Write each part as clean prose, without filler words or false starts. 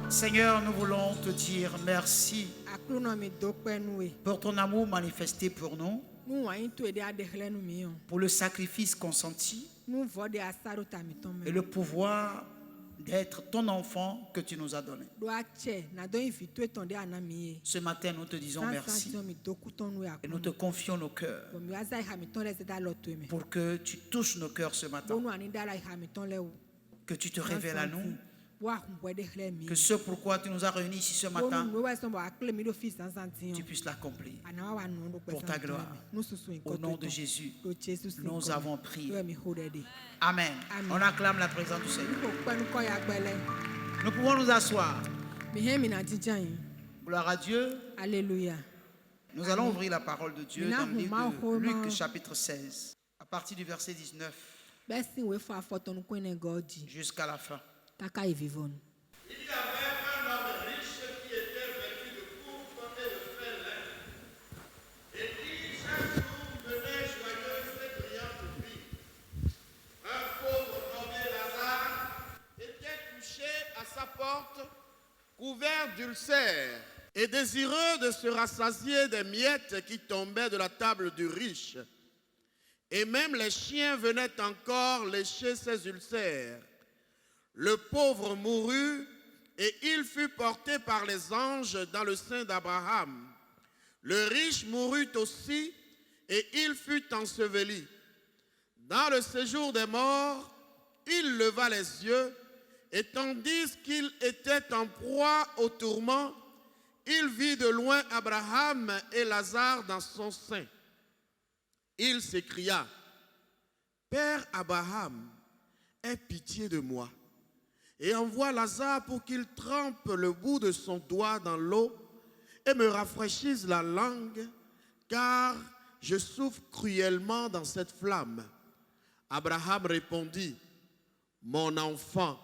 Seigneur, nous voulons te dire merci pour ton amour manifesté pour nous, pour le sacrifice consenti et le pouvoir d'être ton enfant que tu nous as donné. Ce matin, nous te disons merci et nous te confions nos cœurs pour que tu touches nos cœurs ce matin, que tu te révèles à nous, que ce pourquoi tu nous as réunis ici ce matin, tu puisses l'accomplir pour ta gloire. Au nom de Jésus, nous avons prié. Amen. On acclame la présence du Seigneur. Nous pouvons nous asseoir. Gloire à Dieu. Alléluia. Nous allons ouvrir la parole de Dieu dans le livre de Luc chapitre 16, à partir du verset 19 jusqu'à la fin. Il y avait un homme riche qui était vêtu de pourpre et de félin, et qui chaque jour menait joyeuse et brillante vie. Un pauvre nommé Lazare était couché à sa porte, couvert d'ulcères, et désireux de se rassasier des miettes qui tombaient de la table du riche. Et même les chiens venaient encore lécher ses ulcères. Le pauvre mourut et il fut porté par les anges dans le sein d'Abraham. Le riche mourut aussi et il fut enseveli. Dans le séjour des morts, il leva les yeux et tandis qu'il était en proie au tourment, il vit de loin Abraham et Lazare dans son sein. Il s'écria: Père Abraham, aie pitié de moi et envoie Lazare pour qu'il trempe le bout de son doigt dans l'eau et me rafraîchisse la langue, car je souffre cruellement dans cette flamme. Abraham répondit: Mon enfant,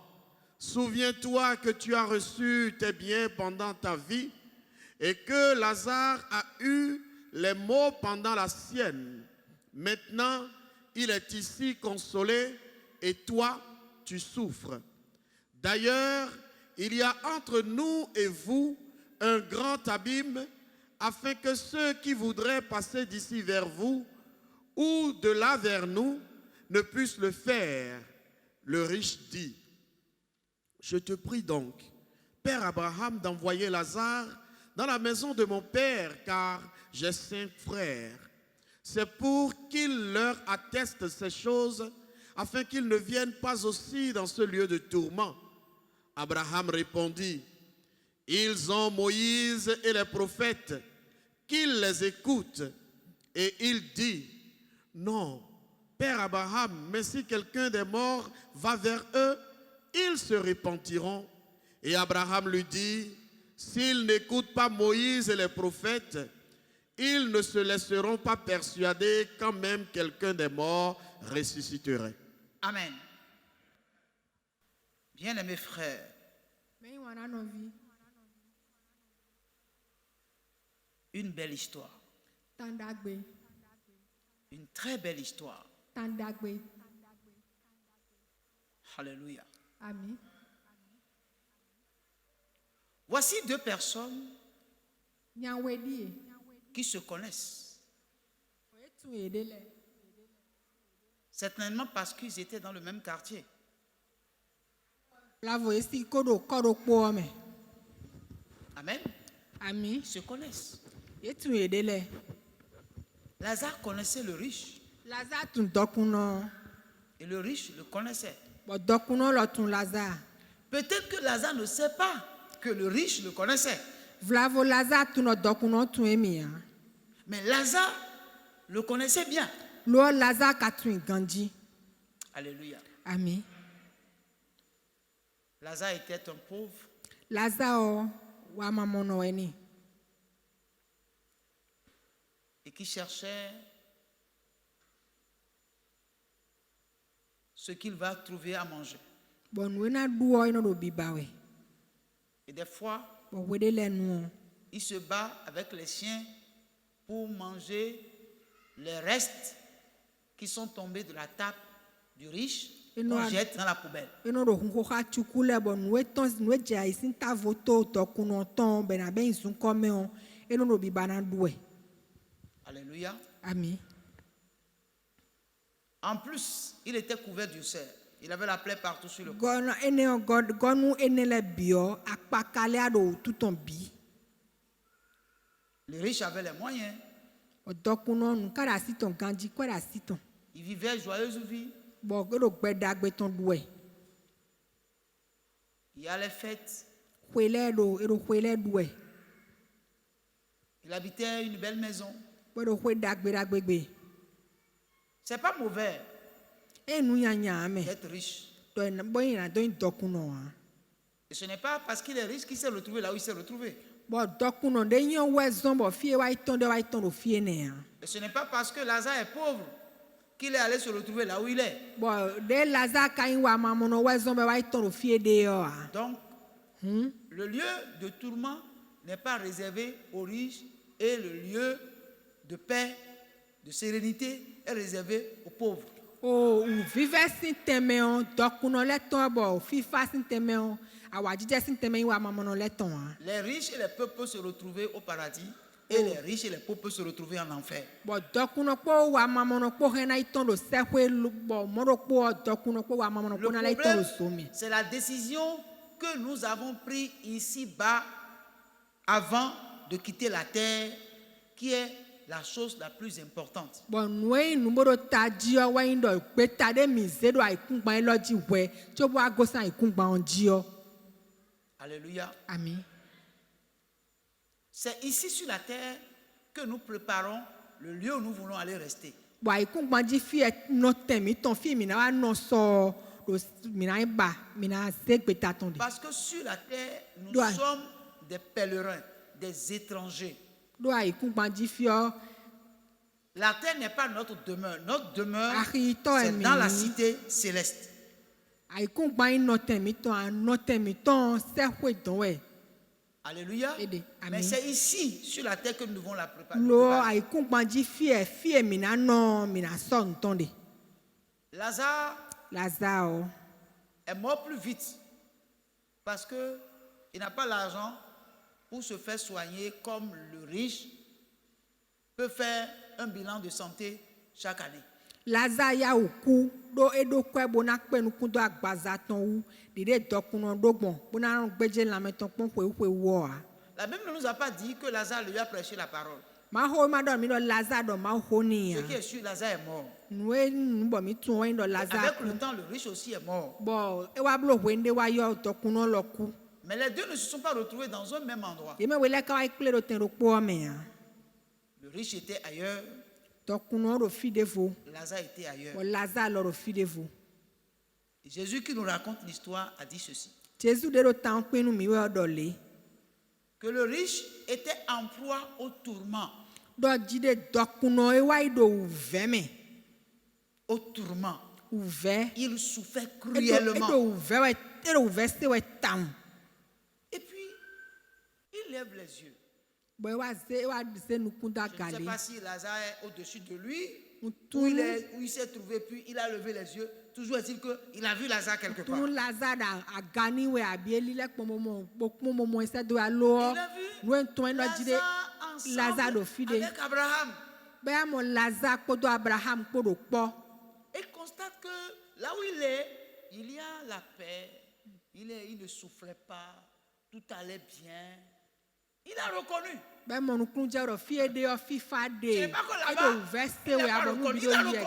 souviens-toi que tu as reçu tes biens pendant ta vie et que Lazare a eu les maux pendant la sienne. Maintenant, il est ici consolé et toi, tu souffres. D'ailleurs, il y a entre nous et vous un grand abîme, afin que ceux qui voudraient passer d'ici vers vous ou de là vers nous ne puissent le faire. Le riche dit: Je te prie donc, Père Abraham, d'envoyer Lazare dans la maison de mon père, car j'ai 5 frères. C'est pour qu'il leur atteste ces choses, afin qu'ils ne viennent pas aussi dans ce lieu de tourment. Abraham répondit: Ils ont Moïse et les prophètes, qu'ils les écoutent. Et il dit: Non, Père Abraham, mais si quelqu'un des morts va vers eux, ils se repentiront. Et Abraham lui dit: S'ils n'écoutent pas Moïse et les prophètes, ils ne se laisseront pas persuader quand même quelqu'un des morts ressusciterait. Amen. Bien-aimés frères, une belle histoire. Une très belle histoire. Alléluia. Amen. Voici 2 personnes qui se connaissent. Certainement parce qu'ils étaient dans le même quartier. Amen. Amen. Ils se connaissent. Lazare connaissait le riche. Et le riche le connaissait. Peut-être que Lazare ne sait pas que le riche le connaissait. Mais Lazare le connaissait bien. Alléluia. Amen. Lazare était un pauvre. Et qui cherchait ce qu'il va trouver à manger. Et des fois, Il se bat avec les chiens pour manger les restes qui sont tombés de la table du riche qu'on jette dans la poubelle. Alléluia. Amen. En plus, il était couvert d'ulcères. Il avait la plaie partout sur le corps. Les riches avaient les moyens. Ils vivaient joyeuse vie. Il y a les fêtes. Il habitait une belle maison. C'est pas mauvais d'être riche. Et ce n'est pas parce qu'il est riche qu'il s'est retrouvé là où il s'est retrouvé. Et ce n'est pas parce que Lazare est pauvre qu'il est allé se retrouver là où il est. Donc, le lieu de tourment n'est pas réservé aux riches et le lieu de paix, de sérénité est réservé aux pauvres. Les riches et les pauvres peuvent se retrouver au paradis et les riches et les pauvres peuvent se retrouver en enfer. Le problème, c'est la décision que nous avons prise ici-bas avant de quitter la terre, qui est la chose la plus importante. Alléluia. Amen. C'est ici sur la terre que nous préparons le lieu où nous voulons aller rester. Parce que sur la terre, nous sommes des pèlerins, des étrangers. La terre n'est pas notre demeure. Notre demeure, c'est dans la cité céleste. Alléluia. Mais c'est ici, sur la terre, que nous devons la préparer. Lazare est mort plus vite parce qu'il n'a pas l'argent pour se faire soigner comme le riche peut faire un bilan de santé chaque année. La Bible ne nous a pas dit que Lazare lui a prêché la parole. Ce qui est sûr, Lazare est mort. Avec le temps, le riche aussi est mort. Mais les deux ne se sont pas retrouvés dans un même endroit. Le riche était ailleurs. Lazare était ailleurs. Et Jésus qui nous raconte l'histoire a dit ceci. Que le riche était en proie au tourment. Au tourment. Il souffrait cruellement. Et puis, il lève les yeux. Je ne sais pas si Lazare est au-dessus de lui, où il s'est trouvé, puis il a levé les yeux. Toujours est-il qu'il a vu Lazare quelque part. Il a vu Lazare ensemble avec Abraham. Il constate que là où il est, il y a la paix. Il ne souffrait pas. Tout allait bien. Il a reconnu. Ce n'est pas que là-bas, il n'a pas reconnu. Il a reconnu.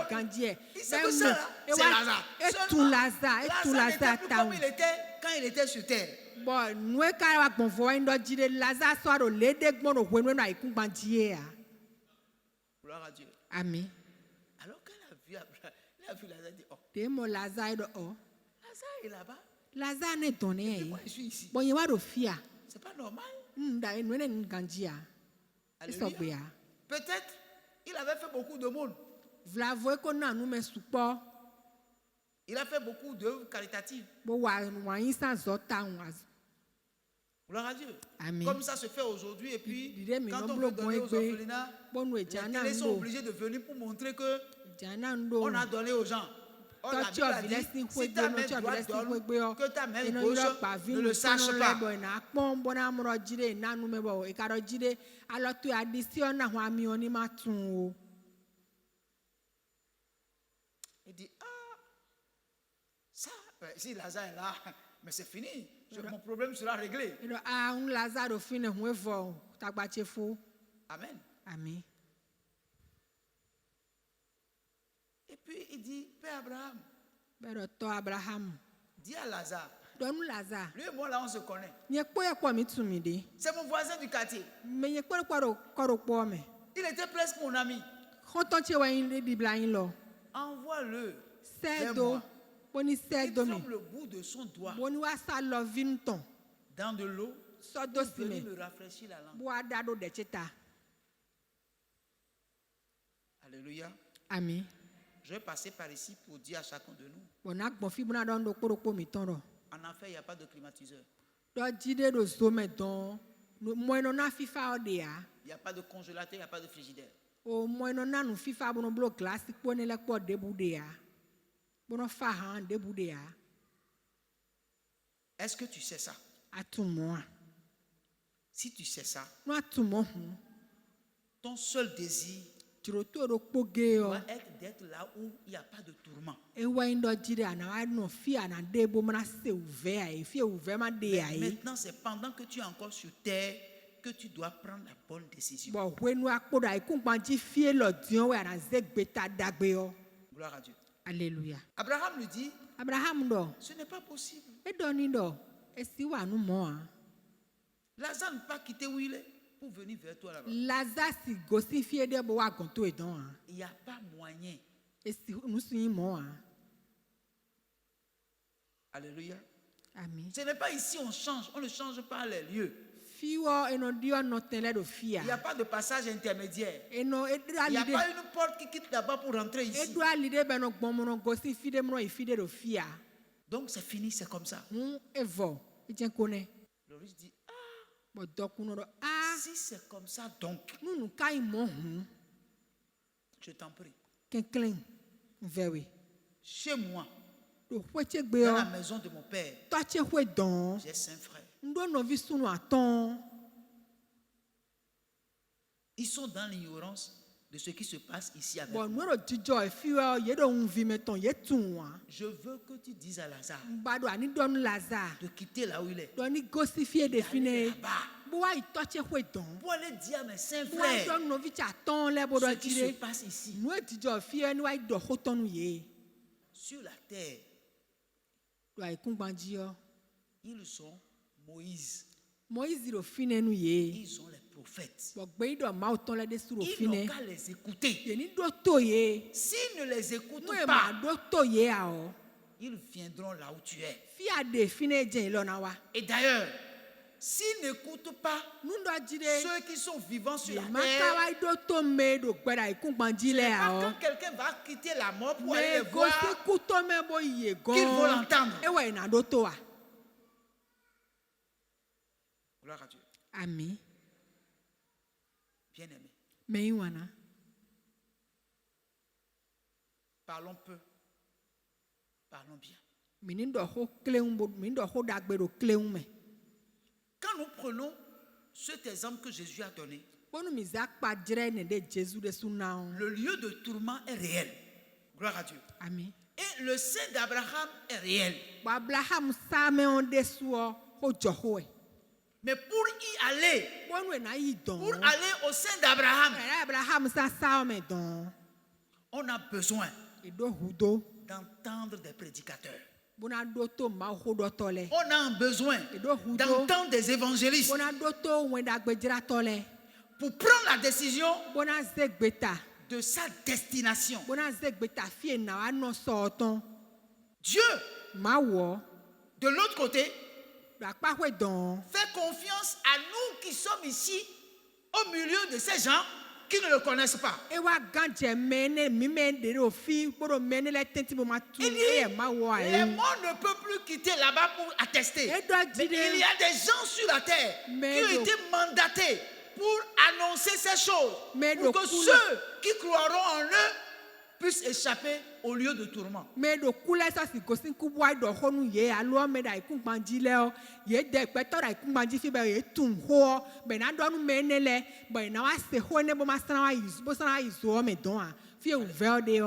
Il sait que ça, c'est Lazare. Lazare n'était plus comme il était quand il était sur terre. Gloire à Dieu. Amen. Alors quand il a vu Lazare, il dit, oh, Lazare est là-bas. Pourquoi je suis ici? C'est pas normal. Alléluia. Peut-être il avait fait beaucoup de monde. Il a fait beaucoup d'œuvres caritatives. Gloire à Dieu. Amen. Comme ça se fait aujourd'hui, et puis quand on veut donner aux orphelinats, les télés sont obligés de venir pour montrer que on a donné aux gens. Oh, la Bible a dit, si ta main droite donne, que ta main gauche ne le sache pas. Il dit, ah, ça, si Lazare est là, mais c'est fini. Mon problème sera réglé. Amen. Amen. Et puis il dit, Père Abraham, dis à Lazare. Donne Lazare. Lui et moi là on se connaît. C'est mon voisin du quartier. Il était presque mon ami. Envoie-le vers moi. Il tremble le bout de son doigt dans de l'eau pour venir me rafraîchir la langue. Alléluia. Amen. Je vais passer par ici pour dire à chacun de nous. En enfer, il n'y a pas de climatiseur. Il n'y a pas de congélateur, il n'y a pas de frigidaire. Est-ce que tu sais ça? Si tu sais ça, ton seul désir doit être d'être là où il n'y a pas de tourment. Maintenant, c'est pendant que tu es encore sur terre que tu dois prendre la bonne décision. Gloire à Dieu. Alléluia. Abraham lui dit, ce n'est pas possible. Lazare n'a pas quitté où il est pour venir vers toi là-bas. Il n'y a pas moyen. Alléluia. Amen. Ce n'est pas ici on change, on ne change pas les lieux. Il n'y a pas de passage intermédiaire. Il n'y a pas une porte qui quitte là-bas pour rentrer ici. Donc c'est fini, c'est comme ça. Le riche dit, si c'est comme ça donc, je t'en prie. Chez moi, dans la maison de mon père, j'ai 5 frères. Ils sont dans l'ignorance de ce qui se passe ici avec moi. Je veux que tu dises à Lazare de quitter là où il est. D'aller là-bas. Pour aller dire à mes 5 frères ce qui se passe ici. Sur la terre, ils sont Moïse. Ils sont les prophètes. Ils n'ont qu'à les écouter. S'ils ne les écoutent pas, ils viendront là où tu es. Et d'ailleurs, s'ils n'écoutent pas ceux qui sont vivants sur la terre, quand quelqu'un va quitter la mort pour aller les voir, qu'ils vont l'entendre. Gloire à Dieu. Amen. Bien-aimé. Parlons peu. Parlons bien. Quand nous prenons cet exemple que Jésus a donné, le lieu de tourment est réel. Gloire à Dieu. Amen. Et le sein d'Abraham est réel. Mais pour y aller, pour aller au sein d'Abraham, on a besoin d'entendre des prédicateurs. On a besoin d'entendre des évangélistes pour prendre la décision de sa destination. Dieu, de l'autre côté, fait confiance à nous qui sommes ici au milieu de ces gens qui ne le connaissent pas. Il dit, les morts ne peuvent plus quitter là-bas pour attester. Mais il y a des gens sur la terre qui ont été mandatés pour annoncer ces choses, pour que ceux qui croiront en eux puissent échapper au lieu de tourment.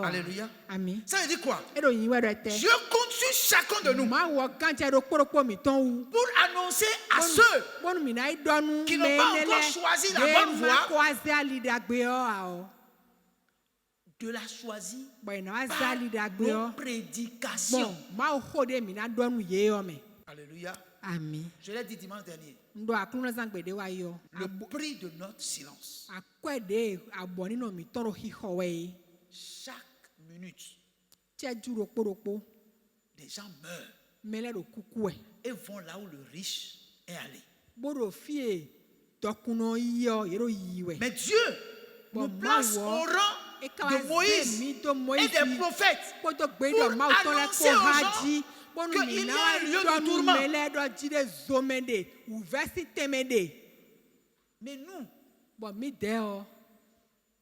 Alléluia. Ça veut dire quoi? Dieu compte sur chacun de nous pour annoncer à ceux qui n'ont pas encore choisi la bonne voie de la choisir par nos prédications. Alléluia. Amen. Je l'ai dit dimanche dernier. Le prix de notre silence. Chaque minute, des gens meurent et vont là où le riche est allé. Mais Dieu nous place au rang de Moïse et des prophètes pour annoncer aux gens qu'il y a un lieu de tourment. Mais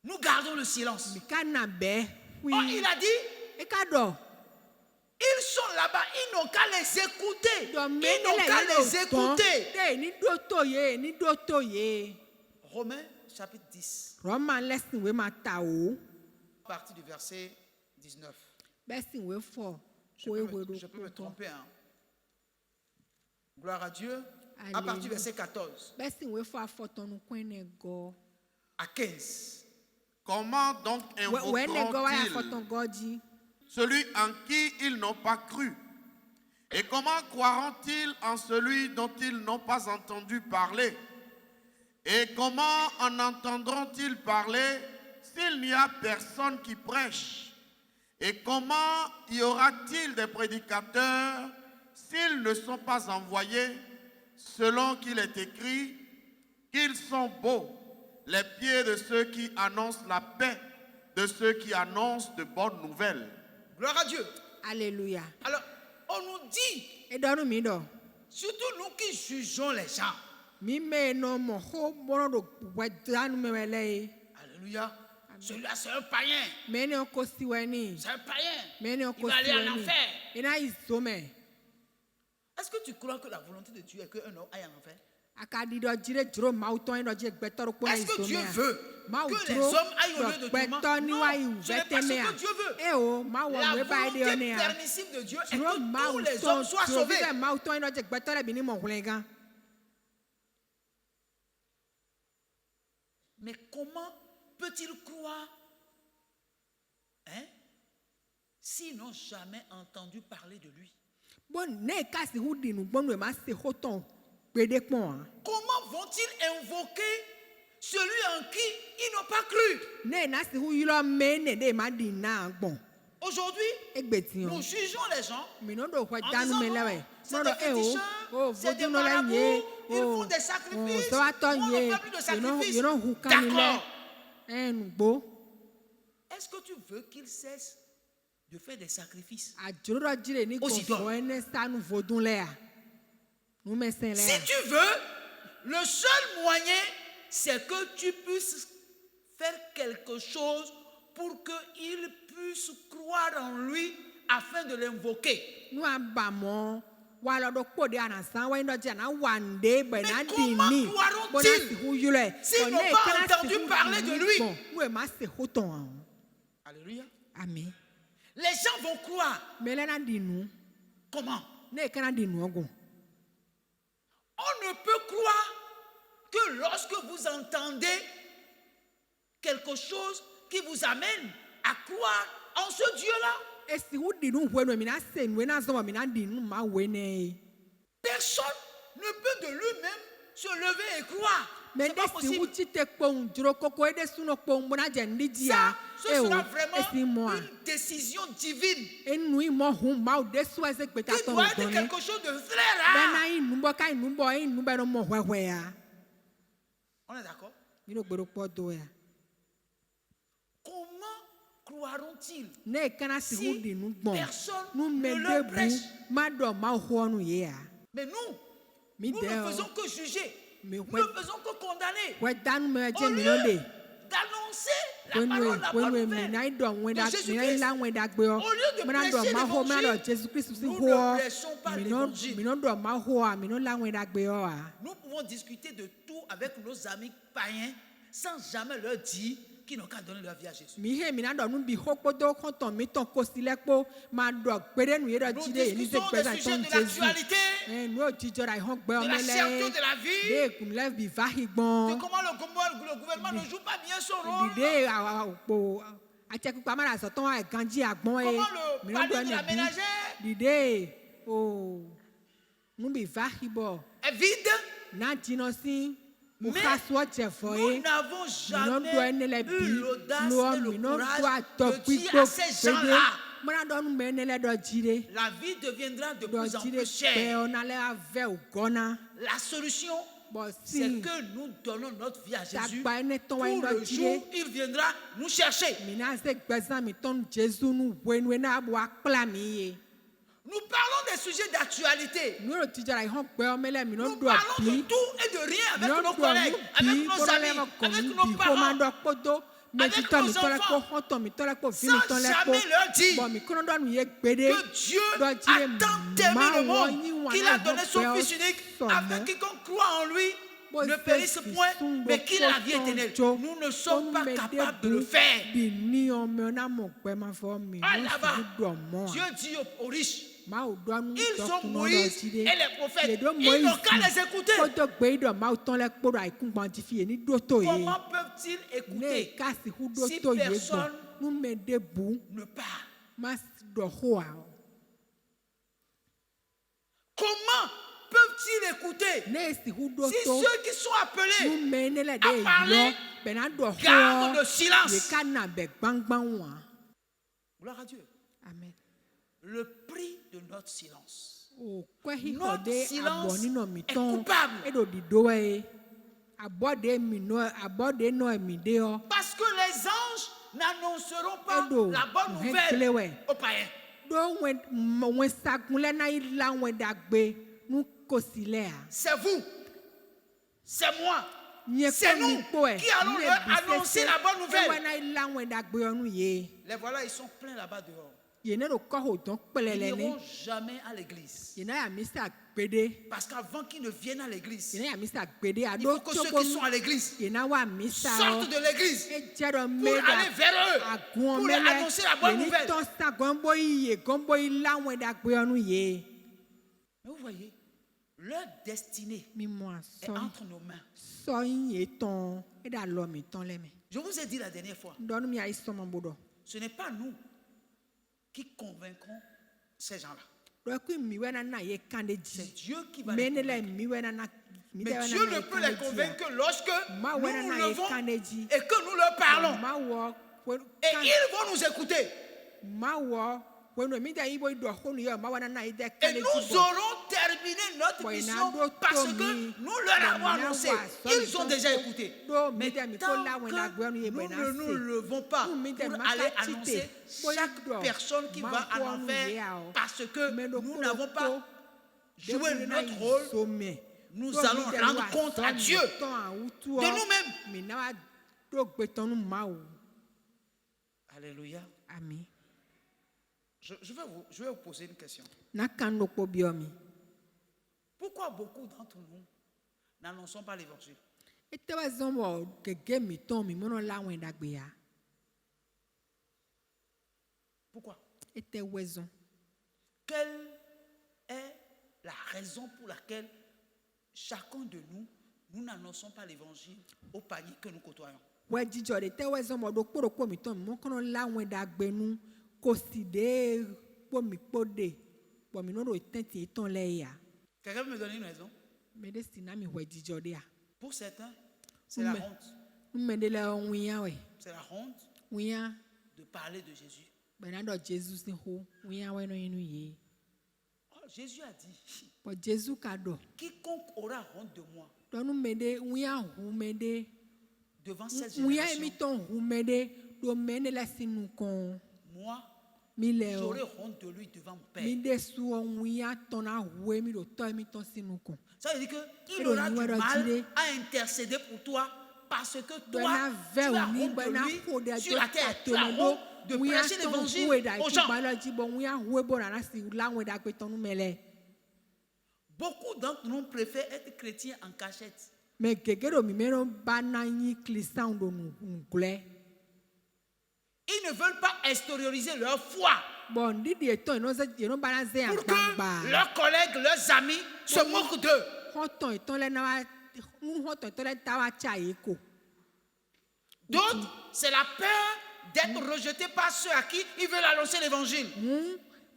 nous gardons le silence. Oh, il a dit, ils sont là-bas, ils n'ont qu'à les écouter. Ils n'ont qu'à les écouter. Romains chapitre 10. À partir du verset 19. Je peux me tromper. Hein. Gloire à Dieu. À partir du verset 14. À 15. Comment donc invoqueront-ils celui en qui ils n'ont pas cru? Et comment croiront-ils en celui dont ils n'ont pas entendu parler? Et comment en entendront-ils parler s'il n'y a personne qui prêche? Et comment y aura-t-il des prédicateurs s'ils ne sont pas envoyés, selon qu'il est écrit qu'ils sont beaux, les pieds de ceux qui annoncent la paix, de ceux qui annoncent de bonnes nouvelles? Gloire à Dieu. Alléluia. Alors, on nous dit, surtout nous qui jugeons les gens. Alléluia. Celui-là, c'est un païen. C'est un païen. Il va aller en enfer. Est-ce que tu crois que la volonté de Dieu est qu'un homme aille en enfer? Est-ce que Dieu veut que les hommes aillent au lieu de tourment? Non, ce n'est pas ce que Dieu veut. La volonté permissive de Dieu est que tous les hommes soient sauvés. Mais comment peut-il croire s'ils n'ont jamais entendu parler de lui? Comment vont-ils invoquer celui en qui ils n'ont pas cru? Aujourd'hui, nous jugeons les gens en disant c'est des féticheurs, c'est des marabouts, ils font des sacrifices, on ne fait plus de sacrifices. D'accord. Est-ce que tu veux qu'ils cessent de faire des sacrifices aussitôt? Si tu veux, le seul moyen, c'est que tu puisses faire quelque chose pour qu'ils puissent croire en lui afin de l'invoquer. Mais comment croiront-ils s'ils n'ont pas entendu parler de lui? Alléluia. Amen. Les gens vont croire. Comment? On ne peut croire que lorsque vous entendez quelque chose qui vous amène à croire en ce Dieu-là. Personne ne peut de lui-même se lever et croire. C'est pas possible. Ça, ce sera vraiment une décision divine. Qui doit être quelque chose de très rare. On est d'accord? croiront-ils si personne ne leur prêche? Mais nous ne faisons que juger. Nous ne faisons que condamner. Au lieu d'annoncer la parole, la bonne nouvelle de Jésus-Christ, au lieu de prêcher l'évangile, nous ne prêchons pas l'évangile. Nous pouvons discuter de tout avec nos amis païens sans jamais leur dire qu'ils n'ont qu'à donner leur vie à Jésus. Nous discutons des sujets de l'actualité, de la cherté de la vie, de comment le gouvernement ne joue pas bien son rôle, comment le palier de la ménagère est vide. Mais nous n'avons jamais eu l'audace et le courage de dire à ces gens-là, la vie deviendra de plus en plus chère. La solution, c'est que nous donnons notre vie à Jésus. Pour le jour, il viendra nous chercher. Nous parlons des sujets d'actualité. Nous parlons de tout et de rien avec nos collègues, avec nos amis, avec nos parents, avec nos enfants, sans jamais leur dire que Dieu a tant aimé le monde qu'il a donné son Fils unique afin que quiconque croit en lui ne périsse point, mais qu'il ait la vie éternelle. Nous ne sommes pas capables de le faire. Ah, là-bas, Dieu dit aux riches, ils ont Moïse et les prophètes. Ils n'ont qu'à les écouter. Comment peuvent-ils écouter si personne ne parle? Comment peuvent-ils écouter si ceux qui sont appelés à parler gardent le silence? Gloire à Dieu. Amen. Le prix de notre silence. Notre silence est coupable. Parce que les anges n'annonceront pas la bonne nouvelle aux païens. C'est vous, c'est moi, c'est nous qui allons leur annoncer la bonne nouvelle. Les voilà, ils sont pleins là-bas dehors. Ils n'iront jamais à l'église. Parce qu'avant qu'ils ne viennent à l'église, il faut que ceux qui sont à l'église sortent de l'église pour aller vers eux, pour leur annoncer la bonne nouvelle. Mais vous voyez, leur destinée est entre nos mains. Je vous ai dit la dernière fois, ce n'est pas nous qui convaincront ces gens-là. C'est Dieu qui va les convaincre. Mais Dieu ne peut les convaincre que lorsque nous nous levons et que nous leur parlons. Et ils vont nous écouter. Et nous aurons terminé notre mission parce que nous leur avons annoncé. Ils ont déjà écouté. Mais tant que nous ne nous levons pas pour aller annoncer, chaque personne qui va en enfer, parce que nous n'avons pas joué notre rôle, nous allons rendre compte à Dieu de nous-mêmes. Alléluia. Amen. Je vais vous poser une question. Pourquoi beaucoup d'entre nous n'annonçons pas l'évangile? Pourquoi? Quelle est la raison pour laquelle chacun de nous, nous n'annonçons pas l'évangile au panier que nous côtoyons? Quelqu'un peut me donner une raison? Pour certains, c'est la honte. C'est la honte de parler de Jésus. Oh, Jésus a dit, quiconque aura honte de moi devant cette génération, moi, j'aurais honte de lui devant mon père. Ça veut dire qu'il aura du mal à intercéder pour toi parce que toi, tu as honte de lui sur la terre. Tu as honte de prêcher l'évangile aux gens. Beaucoup d'entre nous préfèrent être chrétiens en cachette. Ils ne veulent pas extérioriser leur foi pour que leurs collègues, leurs amis se moquent d'eux. D'autres, c'est la peur d'être rejeté par ceux à qui ils veulent annoncer l'évangile.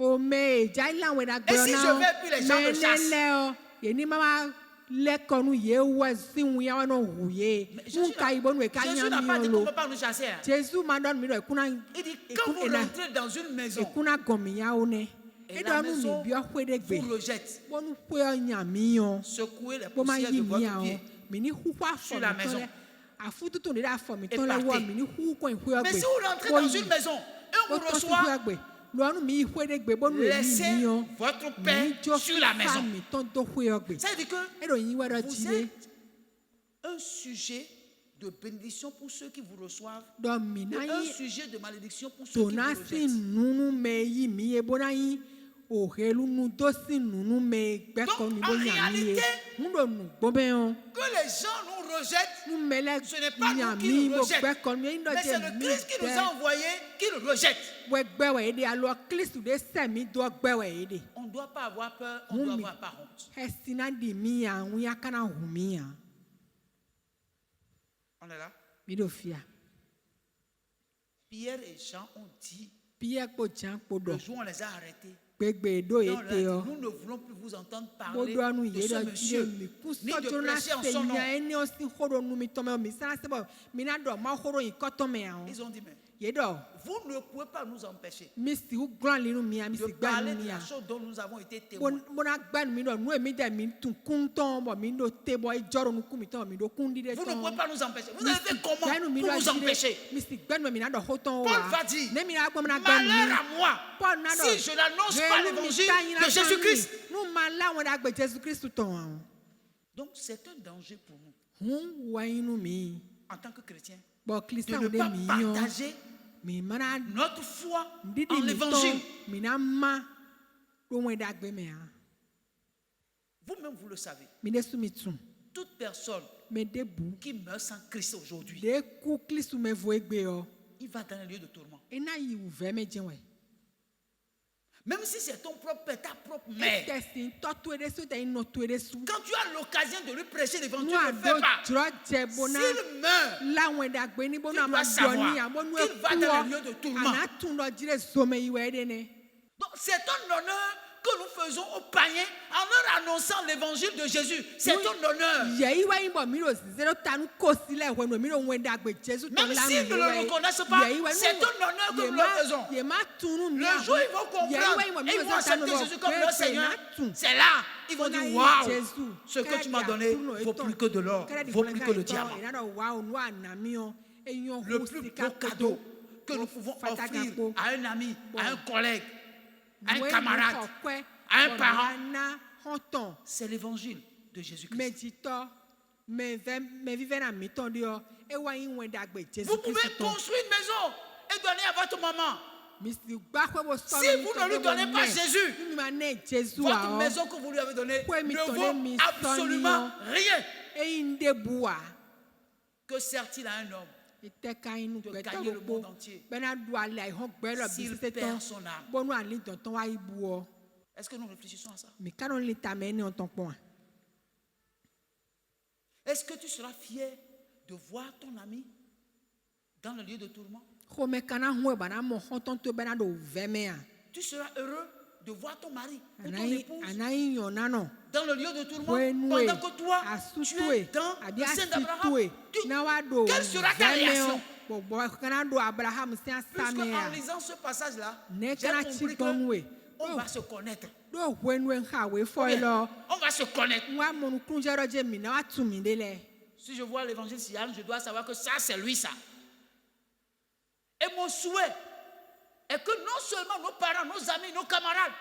Et si je vais puis les gens me chassent? Jésus n'a pas dit qu'on ne peut pas nous chasser. Il dit quand vous rentrez dans une maison et la maison vous rejette, secouez les poussières de votre pied sur la maison et partez. Mais si vous rentrez dans une maison et on vous reçoit, laissez votre paix sur la maison. Ça veut dire que vous êtes un sujet de bénédiction pour ceux qui vous reçoivent et un sujet de malédiction pour ceux qui vous rejettent. Donc, en réalité, que les gens nous rejettent, ce n'est pas nous qui nous rejettent, mais c'est le Christ qui nous a envoyés qui nous rejette. On ne doit pas avoir peur, on doit avoir pas honte. On est là? Pierre et Jean ont dit, le jour où on les a arrêtés, nous ne voulons plus vous entendre parler de ce monsieur, ni de prêcher en son nom. Ils ont dit, mais vous ne pouvez pas nous empêcher de parler de la chose dont nous avons été témoins. Vous ne pouvez pas nous empêcher. Vous avez fait comment pour nous empêcher? Paul va dire, malheur à moi si je n'annonce pas l'évangile de Jésus-Christ. Donc c'est un danger pour nous en tant que chrétiens de ne pas partager notre foi en l'évangile. Vous-même, vous le savez. Toute personne qui meurt sans Christ aujourd'hui, il va dans un lieu de tourment. Même si c'est ton propre père, ta propre mère. Quand tu as l'occasion de lui prêcher l'évangile, ne le fais pas. S'il meurt, tu dois savoir qu'il va dans un lieu de tourment. Donc c'est un honneur que nous faisons aux païens en leur annonçant l'évangile de Jésus. C'est un honneur. Même s'ils ne le reconnaissent pas, c'est un honneur que nous leur faisons. Le jour où ils vont comprendre et ils vont accepter Jésus comme leur Seigneur, c'est là ils vont dire waouh, ce que tu m'as donné vaut plus que de l'or, vaut plus que le diamant. Le plus beau cadeau que nous pouvons offrir à un ami, à un collègue, à un camarade, à un parent, c'est l'évangile de Jésus-Christ. Vous pouvez construire une maison et donner à votre maman. Si vous ne lui donnez pas Jésus, votre maison que vous lui avez donnée ne vaut absolument rien. Que sert-il à un homme de gagner le monde entier s'il perd son âme? Est-ce que nous réfléchissons à ça? Est-ce que tu seras fier de voir ton ami dans le lieu de tourment? Tu seras heureux de voir ton mari ou ton épouse dans le lieu de tourment pendant que toi, tu es dans le sein d'Abraham. Quelle sera ta réaction? Puisque en lisant ce passage-là, j'ai compris qu'on va se connaître. On va se connaître. Si je vois l'évangile Sian, je dois savoir que ça, c'est lui, ça. Et mon souhait est que non seulement nos parents, nos amis, nos camarades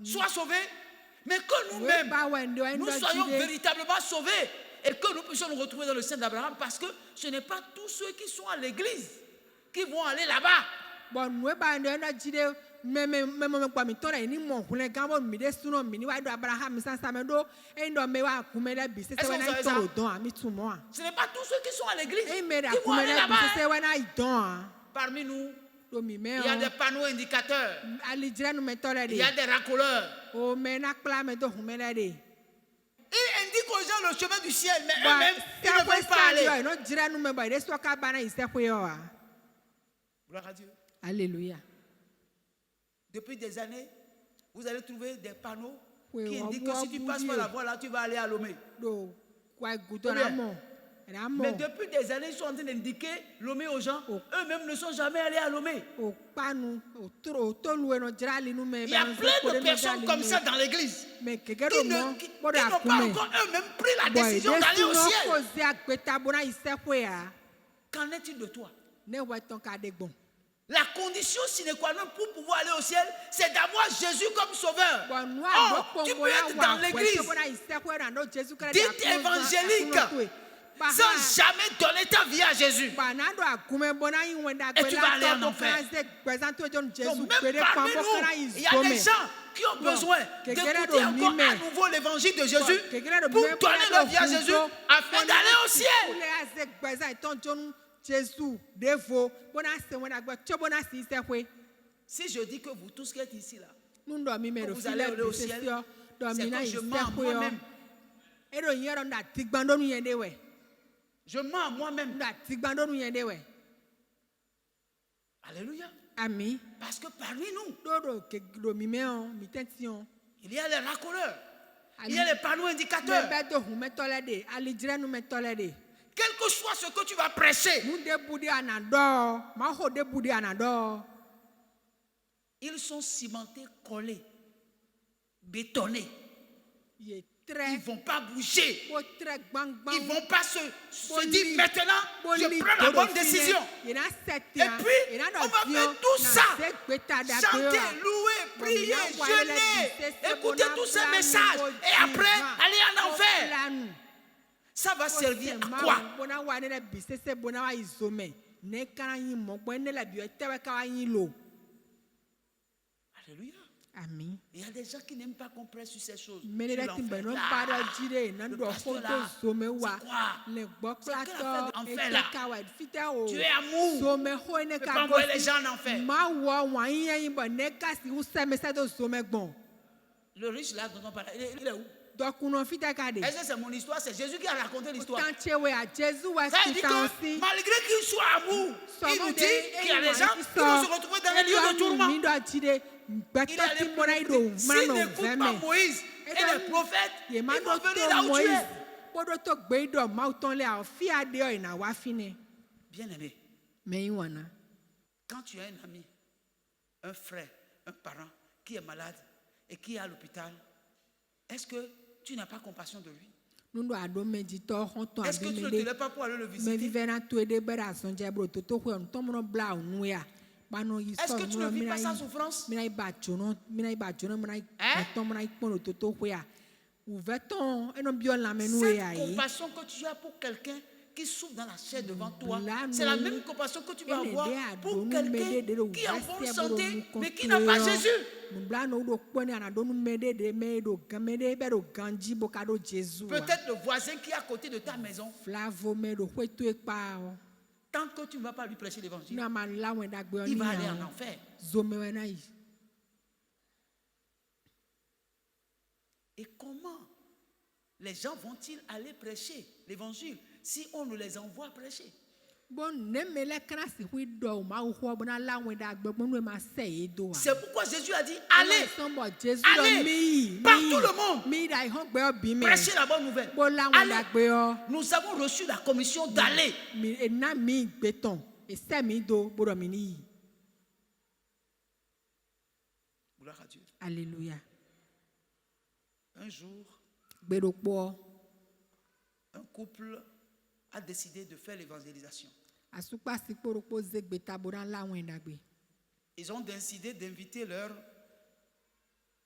soient sauvés, mais que nous-mêmes, nous soyons véritablement sauvés et que nous puissions nous retrouver dans le sein d'Abraham, parce que ce n'est pas tous ceux qui sont à l'église qui vont aller là-bas. Ce n'est pas tous ceux qui sont à l'église qui vont aller là-bas. Parmi nous, il y a des panneaux indicateurs, il y a des racoleurs. Ils indiquent aux gens le chemin du ciel, mais eux-mêmes, ils ne veulent pas aller. Gloire à Dieu. Alléluia. Depuis des années, vous allez trouver des panneaux qui indiquent que si tu passes par la voie là, tu vas aller à Lomé. Mais depuis des années, ils sont en train d'indiquer Lomé aux gens. Eux-mêmes ne sont jamais allés à Lomé. Il y a plein de personnes comme ça dans l'église qui n'ont pas encore eux-mêmes pris la décision d'aller au ciel. Qu'en est-il de toi? La condition sine qua non pour pouvoir aller au ciel, c'est d'avoir Jésus comme sauveur. Oh, tu peux être dans l'église, dite évangélique, sans jamais donner ta vie à Jésus. Et tu vas aller en enfer. Donc même parmi nous, il y a des gens qui ont besoin d'écouter encore à nouveau l'évangile de Jésus pour donner leur vie à Jésus afin d'aller au ciel. Si je dis que vous tous qui êtes ici là, que vous allez aller au ciel, c'est que je mens à moi-même. Je mens à moi-même. Alléluia. Amen. Parce que parmi nous, il y a les racoleurs, il y a les panneaux indicateurs. Quel que soit ce que tu vas prêcher, ils sont cimentés, collés, bétonnés. Ils ne vont pas bouger. Ils ne vont pas se dire maintenant, je prends la bonne décision. Et puis, on va faire tout ça. Chanter, louer, prier, jeûner, écouter tous ces messages. Et après, aller en enfer. Ça va servir à quoi? Alléluia. Amen. Il y a des gens qui n'aiment pas qu'on presse sur ces choses. Tu es amour. Ne peux pas envoyer les gens en enfer. Le riche là dont on parle, il est où? Est-ce que c'est mon histoire? C'est Jésus qui a raconté l'histoire. Ça dit que malgré qu'il soit amour, il nous dit qu'il y a des gens qui vont se retrouver dans les lieux de tourment. Il a les prophètes. S'ils n'écoutent pas Moïse et les prophètes, ils vont venir là où tu es. Bien-aimé, quand tu as un ami, un frère, un parent qui est malade et qui est à l'hôpital, est-ce que tu n'as pas compassion de lui? Est-ce que tu ne te lèves pas pour aller le visiter? Est-ce que tu ne vis pas sa souffrance? Cette compassion que tu as pour quelqu'un qui souffre dans la chair devant toi, c'est la même compassion que tu vas avoir pour quelqu'un qui est en bonne santé mais qui n'a pas Jésus. Peut-être le voisin qui est à côté de ta maison. Tant que tu ne vas pas lui prêcher l'évangile, il va aller en enfer. Et comment les gens vont-ils aller prêcher l'évangile si on ne les envoie prêcher? C'est pourquoi Jésus a dit allez, allez partout le monde, prêchez la bonne nouvelle. Allez. Nous avons reçu la commission d'aller. Gloire à Dieu. Alléluia. Un jour, un couple a décidé de faire l'évangélisation. Ils ont décidé d'inviter leur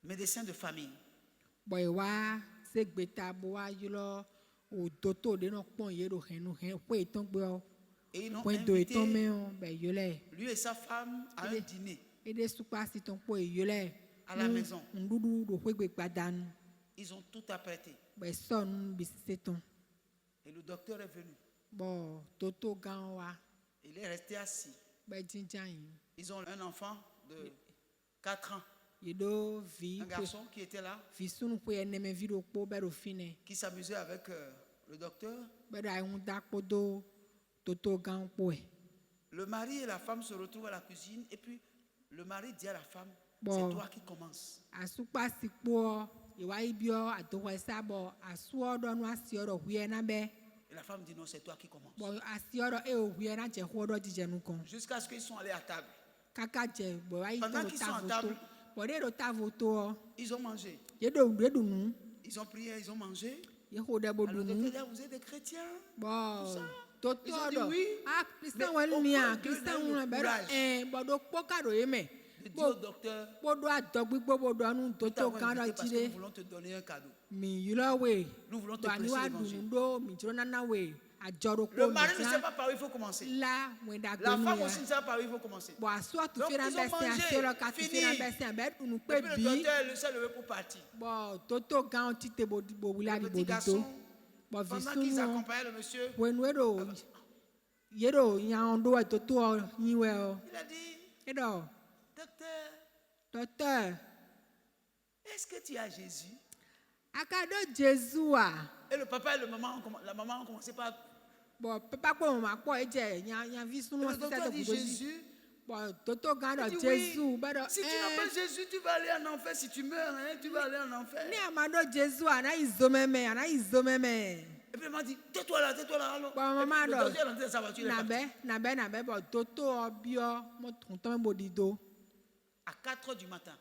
médecin de famille. Et ils l'ont invité, lui et sa femme, à un dîner à la maison. Ils ont tout apprêté. Et le docteur est venu. Il est resté assis. Ils ont un enfant de 4 ans. Un garçon qui était là, qui s'amusait avec le docteur. Le mari et la femme se retrouvent à la cuisine et puis le mari dit à la femme, c'est toi qui commences. Et la femme dit non, c'est toi qui commences. Jusqu'à ce qu'ils sont allés à table. Pendant qu'ils sont à table, ils ont mangé. Ils ont prié, ils ont mangé. Alors le docteur dit, vous êtes des chrétiens? Tout ça. Ils ont dit oui. Mais au point de dire au docteur, parce que nous voulons te donner un cadeau. Nous voulons te prêcher l'évangile. Le mari ne sait pas par où il faut commencer. La femme aussi ne sait pas par où il faut commencer. Donc ils ont mangé, fini. Et puis le docteur s'est levé pour partir. Le petit garçon, pendant qu'ils accompagnaient le monsieur, il a dit, docteur, est-ce que tu as Jésus? Et le papa et la maman ont commencé par... Et le docteur dit Jésus. Il dit oui, si tu n'as pas Jésus, tu vas aller en enfer. Si tu meurs, tu vas aller en enfer. Et puis il m'a dit, tais-toi là. Alors, le docteur est rentré dans sa voiture. À 4 heures du matin.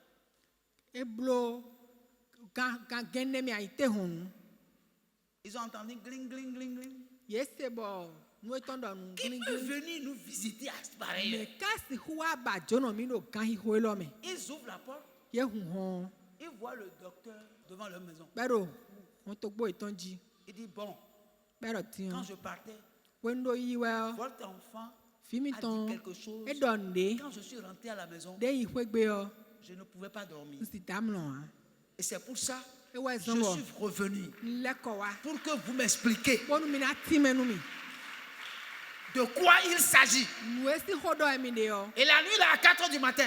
Ils ont entendu gling, gling, gling, gling. Qui peut venir nous visiter à ce pareil? Ils ouvrent la porte. Ils voient le docteur devant leur maison. Il dit, bon, quand je partais, votre enfant a dit quelque chose. Quand je suis rentré à la maison, je ne pouvais pas dormir. Et c'est pour ça que je suis revenu pour que vous m'expliquiez de quoi il s'agit. Et la nuit, là, à 4 heures du matin,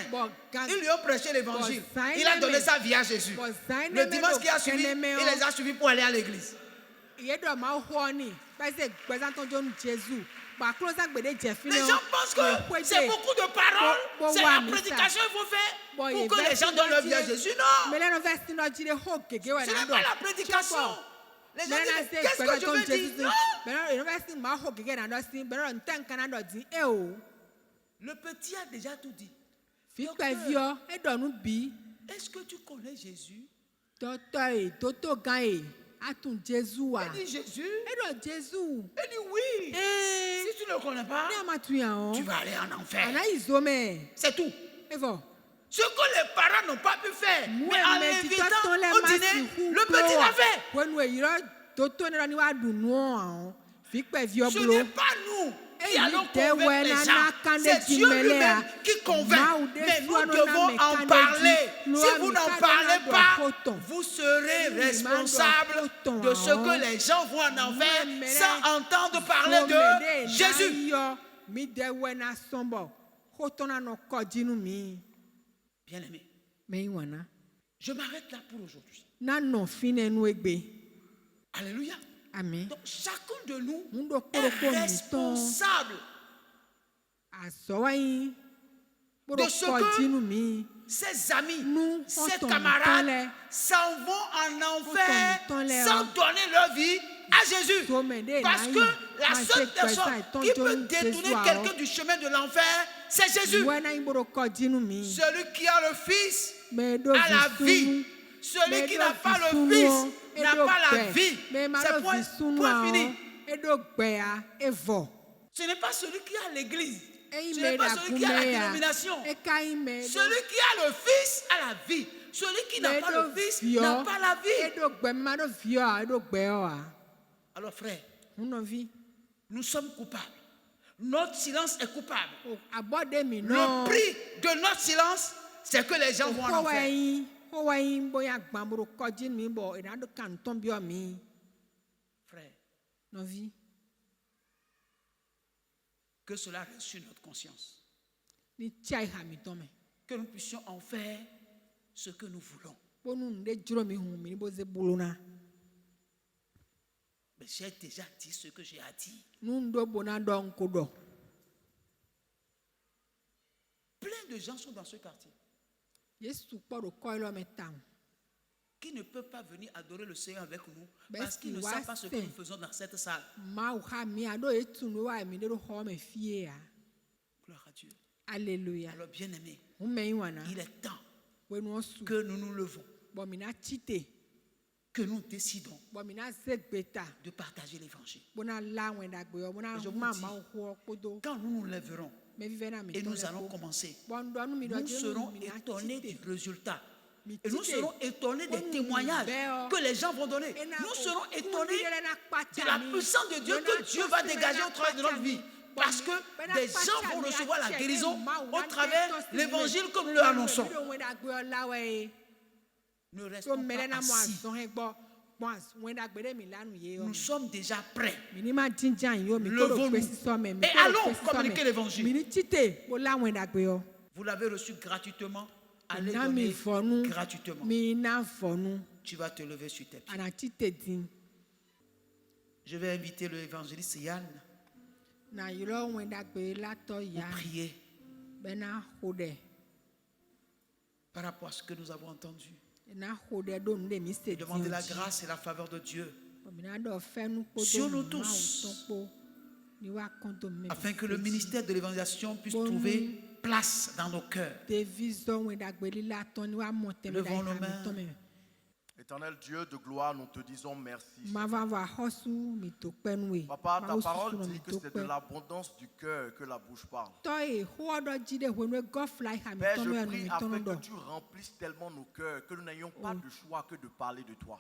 ils lui ont prêché l'évangile. Il a donné sa vie à Jésus. Le dimanche qui a suivi, il les a suivis pour aller à l'église. Les gens pensent que c'est beaucoup de paroles, c'est la prédication qu'il faut faire pour que les gens donnent leur vie à Jésus. Non, ce n'est pas la prédication. Les gens disent, qu'est-ce que je veux dire? Non. Le petit a déjà tout dit. Est-ce que tu connais Jésus? Il dit Jésus? Il dit oui. Si tu ne le connais pas, tu vas aller en enfer. C'est tout. Ce que les parents n'ont pas pu faire, mais en l'invitant au dîner, le petit l'a fait. Ce n'est pas nous qui allons convaincre les gens. C'est Dieu lui-même qui convainc. Mais nous devons en parler. Si vous n'en parlez pas, vous serez responsable de ce que les gens vont en enfer sans entendre parler de Jésus. Bien-aimé, je m'arrête là pour aujourd'hui. Alléluia. Amen. Donc chacun de nous est responsable de ce que ses amis, ses camarades s'en vont en enfer sans donner leur vie à Jésus. Parce que la seule personne qui peut détourner quelqu'un du chemin de l'enfer, c'est Jésus. Celui qui a le Fils a la vie. Celui qui n'a pas le Fils n'a pas la vie. C'est point fini. Ce n'est pas celui qui a l'église. Ce n'est pas celui qui a la dénomination. Celui qui a le Fils a la vie. Celui qui n'a pas le Fils n'a pas la vie. Alors frère, nous sommes coupables. Notre silence est coupable. Le prix de notre silence, c'est que les gens vont en enfer. Frère, que cela reste sur notre conscience. Que nous puissions en faire ce que nous voulons. Mais j'ai déjà dit ce que j'ai à dire. Plein de gens sont dans ce quartier qui ne peuvent pas venir adorer le Seigneur avec nous parce qu'ils ne savent pas ce que nous faisons dans cette salle. Gloire à Dieu. Alléluia. Alors bien aimé, il est temps que nous nous levons, que nous décidons de partager l'évangile. Je vous dis, quand nous nous lèverons et nous allons commencer, nous serons étonnés du résultat. Et nous serons étonnés des témoignages que les gens vont donner. Nous serons étonnés de la puissance de Dieu que Dieu va dégager au travers de notre vie. Parce que des gens vont recevoir la guérison au travers de l'évangile que nous leur annonçons. Ne restons pas assis. Nous sommes déjà prêts. Levons-nous et allons communiquer l'évangile. Vous l'avez reçu gratuitement. Allez donner gratuitement. Tu vas te lever sur tes pieds. Je vais inviter l'évangéliste Yann pour prier par rapport à ce que nous avons entendu. Demander la grâce et la faveur de Dieu sur nous tous, afin que le ministère de l'évangélisation puisse trouver place dans nos cœurs. Levons nos mains. Éternel Dieu de gloire, nous te disons merci. Papa, ta parole dit que c'est de l'abondance du cœur que la bouche parle. Père, je prie afin que tu remplisses tellement nos cœurs que nous n'ayons pas de choix que de parler de toi.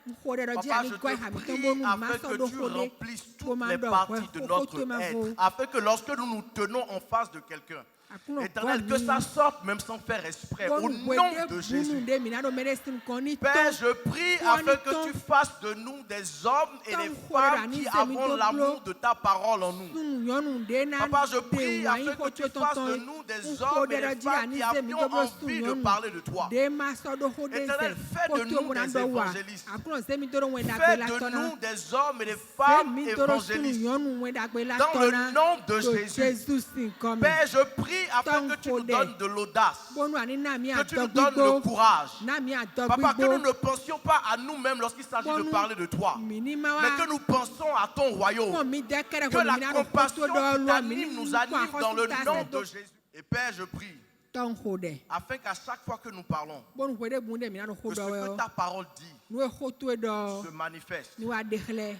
Papa, je te prie afin que tu remplisses toutes les parties de notre être, afin que lorsque nous nous tenons en face de quelqu'un, Éternel, que ça sorte même sans faire exprès, au nom de Jésus. Père, je prie afin que tu fasses de nous des hommes et des femmes qui avons l'amour de ta parole en nous. Papa, je prie afin que tu fasses de nous des hommes et des femmes qui avions envie de parler de toi. Éternel, fais de nous des évangélistes. Fais de nous des hommes et des femmes évangélistes. Dans le nom de Jésus. Père, je prie afin que tu nous donnes de l'audace, que tu nous donnes le courage. Papa, que nous ne pensions pas à nous-mêmes lorsqu'il s'agit de parler de toi, mais que nous pensons à ton royaume. Que la compassion qui t'anime nous anime dans le nom de Jésus. Et Père, je prie afin qu'à chaque fois que nous parlons, que ce que ta parole dit se manifeste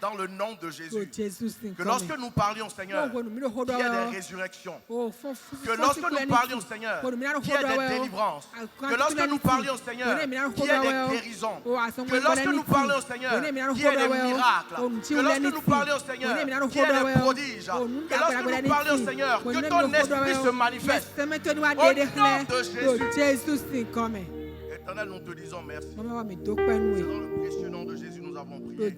dans le nom de Jésus. Que lorsque nous parlions, Seigneur, qu'il y ait des résurrections. Que lorsque nous parlions, Seigneur, qu'il y ait des délivrances. Que lorsque nous parlions, Seigneur, qu'il y ait des guérisons. Que lorsque nous parlions, Seigneur, qu'il y ait des miracles. Que lorsque nous parlions, Seigneur, qu'il y ait des prodiges. Que lorsque nous parlions, Seigneur, que ton esprit se manifeste. Au nom de Jésus. Éternel, nous te disons merci. C'est dans le précieux nom de Jésus nous avons prié.